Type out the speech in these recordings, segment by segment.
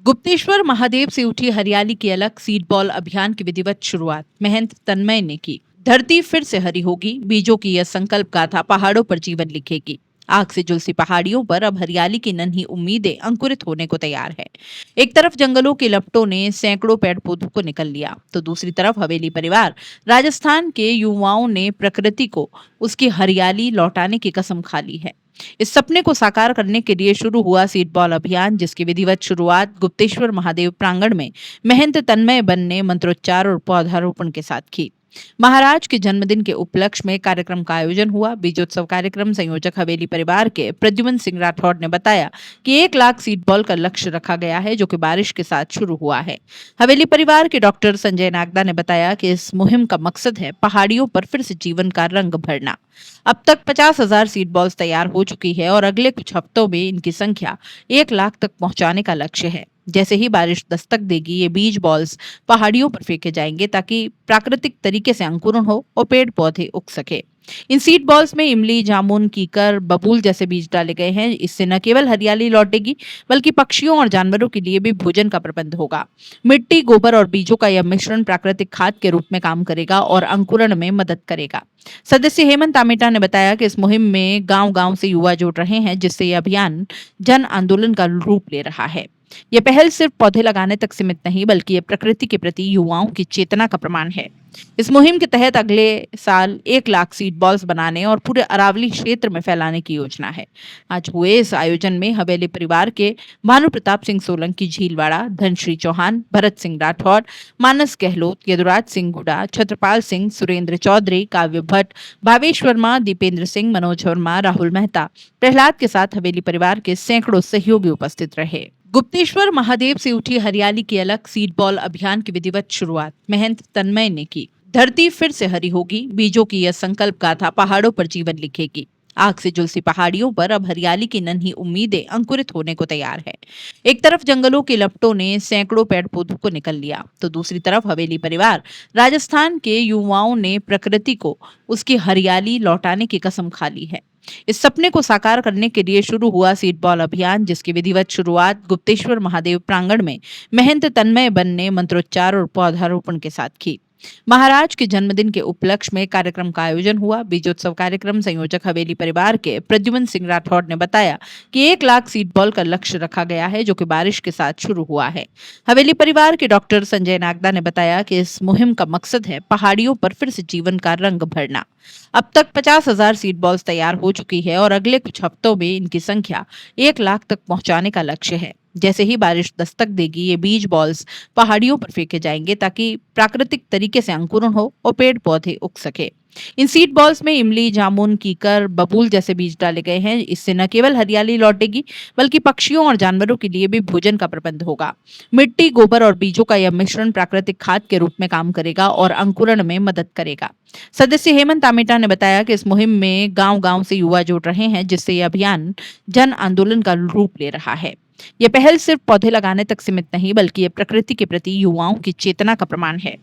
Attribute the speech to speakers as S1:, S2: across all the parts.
S1: गुप्तेश्वर महादेव से उठी हरियाली की अलग सीड बॉल अभियान की विधिवत शुरुआत महंत तन्मय ने की। धरती फिर से हरी होगी, बीजों की यह संकल्प गाथा पहाड़ों पर जीवन लिखेगी। आग से झुलसी पहाड़ियों पर अब हरियाली की नन्ही उम्मीदें अंकुरित होने को तैयार है। एक तरफ जंगलों की लपटों ने सैकड़ों पेड़ पौधों को निकल लिया, तो दूसरी तरफ हवेली परिवार राजस्थान के युवाओं ने प्रकृति को उसकी हरियाली लौटाने की कसम खा ली है। इस सपने को साकार करने के लिए शुरू हुआ सीड बॉल अभियान, जिसकी विधिवत शुरुआत गुप्तेश्वर महादेव प्रांगण में महंत तन्मय बन ने मंत्रोच्चार और पौधारोपण के साथ की। महाराज के जन्मदिन के उपलक्ष्य में कार्यक्रम का आयोजन हुआ। बीजोत्सव कार्यक्रम संयोजक हवेली परिवार के प्रद्युमन सिंह राठौड़ ने बताया कि 1 लाख सीड बॉल का लक्ष्य रखा गया है, जो कि बारिश के साथ शुरू हुआ है। हवेली परिवार के डॉक्टर संजय नागदा ने बताया कि इस मुहिम का मकसद है पहाड़ियों पर फिर से जीवन का रंग भरना। अब तक 50,000 सीड बॉल्स तैयार हो चुकी है और अगले कुछ हफ्तों में इनकी संख्या 1 लाख तक पहुंचाने का लक्ष्य है। जैसे ही बारिश दस्तक देगी, ये बीज बॉल्स पहाड़ियों पर फेंके जाएंगे ताकि प्राकृतिक तरीके से अंकुरण हो और पेड़ पौधे उग सके। इन सीड बॉल्स में इमली, जामुन, कीकर, बबूल जैसे बीज डाले गए हैं। इससे न केवल हरियाली लौटेगी, बल्कि पक्षियों और जानवरों के लिए भी भोजन का प्रबंध होगा। मिट्टी, गोबर और बीजों का यह मिश्रण प्राकृतिक खाद के रूप में काम करेगा और अंकुरण में मदद करेगा। सदस्य हेमंत आमेटा ने बताया कि इस मुहिम में गांव-गांव से युवा जुड़ रहे हैं, जिससे यह अभियान जन आंदोलन का रूप ले रहा है। ये पहल सिर्फ पौधे लगाने तक सीमित नहीं, बल्कि ये प्रकृति के प्रति युवाओं की चेतना का प्रमाण है। इस मुहिम के तहत अगले साल 1 लाख सीड बॉल्स बनाने और पूरे अरावली क्षेत्र में फैलाने की योजना है। आज हुए इस आयोजन में हवेली परिवार के भानु प्रताप सिंह सोलंकी झीलवाड़ा, धनश्री चौहान, भरत सिंह राठौड़, मानस गहलोत, यदुराज सिंह गुडा, छत्रपाल सिंह, सुरेंद्र चौधरी, काव्य भट्ट, भावेश वर्मा, दीपेंद्र सिंह, मनोज वर्मा, राहुल मेहता, प्रहलाद के साथ हवेली परिवार के सैकड़ों सहयोगी उपस्थित रहे। गुप्तेश्वर महादेव से उठी हरियाली की अलग सीड बॉल अभियान की विधिवत शुरुआत महंत तन्मय ने की। धरती फिर से हरी होगी, बीजों की यह संकल्प गाथा पहाड़ों पर जीवन लिखेगी। आग से झुलसी पहाड़ियों पर अब हरियाली की नन्ही उम्मीदें अंकुरित होने को तैयार है। एक तरफ जंगलों की लपटों ने सैकड़ों पेड़ पौधों को निकल लिया, तो दूसरी तरफ हवेली परिवार राजस्थान के युवाओं ने प्रकृति को उसकी हरियाली लौटाने की कसम खा ली है। इस सपने को साकार करने के लिए शुरू हुआ सीड बॉल अभियान, जिसकी विधिवत शुरुआत गुप्तेश्वर महादेव प्रांगण में महंत तन्मय बन ने मंत्रोच्चार और पौधारोपण के साथ की। महाराज के जन्मदिन के उपलक्ष्य में कार्यक्रम का आयोजन हुआ। बीजोत्सव कार्यक्रम संयोजक हवेली परिवार के प्रद्युमन सिंह राठौड़ ने बताया कि 1 लाख सीड बॉल का लक्ष्य रखा गया है, जो कि बारिश के साथ शुरू हुआ है। हवेली परिवार के डॉक्टर संजय नागदा ने बताया कि इस मुहिम का मकसद है पहाड़ियों पर फिर से जीवन का रंग भरना। अब तक 50,000 सीड बॉल्स तैयार हो चुकी है और अगले कुछ हफ्तों में इनकी संख्या 1 लाख तक पहुंचाने का लक्ष्य है। जैसे ही बारिश दस्तक देगी, ये बीज बॉल्स पहाड़ियों पर फेंके जाएंगे ताकि प्राकृतिक तरीके से अंकुरण हो और पेड़ पौधे उग सके। इन सीड बॉल्स में इमली, जामुन, कीकर, बबूल जैसे बीज डाले गए हैं। इससे न केवल हरियाली लौटेगी, बल्कि पक्षियों और जानवरों के लिए भी भोजन का प्रबंध होगा। मिट्टी, गोबर और बीजों का यह मिश्रण प्राकृतिक खाद के रूप में काम करेगा और अंकुरण में मदद करेगा। सदस्य हेमंत आमेटा ने बताया कि इस मुहिम में गांव-गांव से युवा जुड़ रहे हैं, जिससे यह अभियान जन आंदोलन का रूप ले रहा है। ये पहल सिर्फ पौधे लगाने तक सीमित नहीं, बल्कि ये प्रकृति के प्रति युवाओं की चेतना का प्रमाण है।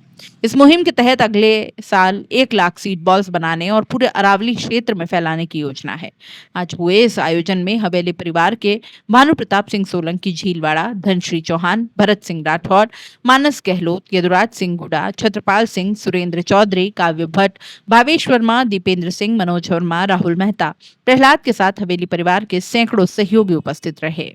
S1: इस मुहिम के तहत अगले साल 1 लाख सीड बॉल्स बनाने और पूरे अरावली क्षेत्र में फैलाने की योजना है। आज हुए इस आयोजन में हवेली परिवार के भानु प्रताप सिंह सोलंकी झीलवाड़ा, धनश्री चौहान, भरत सिंह राठौड़, मानस गहलोत, यदुराज सिंह गुडा, छत्रपाल सिंह, सुरेंद्र चौधरी, काव्य भट्ट, भावेश वर्मा, दीपेंद्र सिंह, मनोज वर्मा, राहुल मेहता, प्रहलाद के साथ हवेली परिवार के सैकड़ों सहयोगी उपस्थित रहे।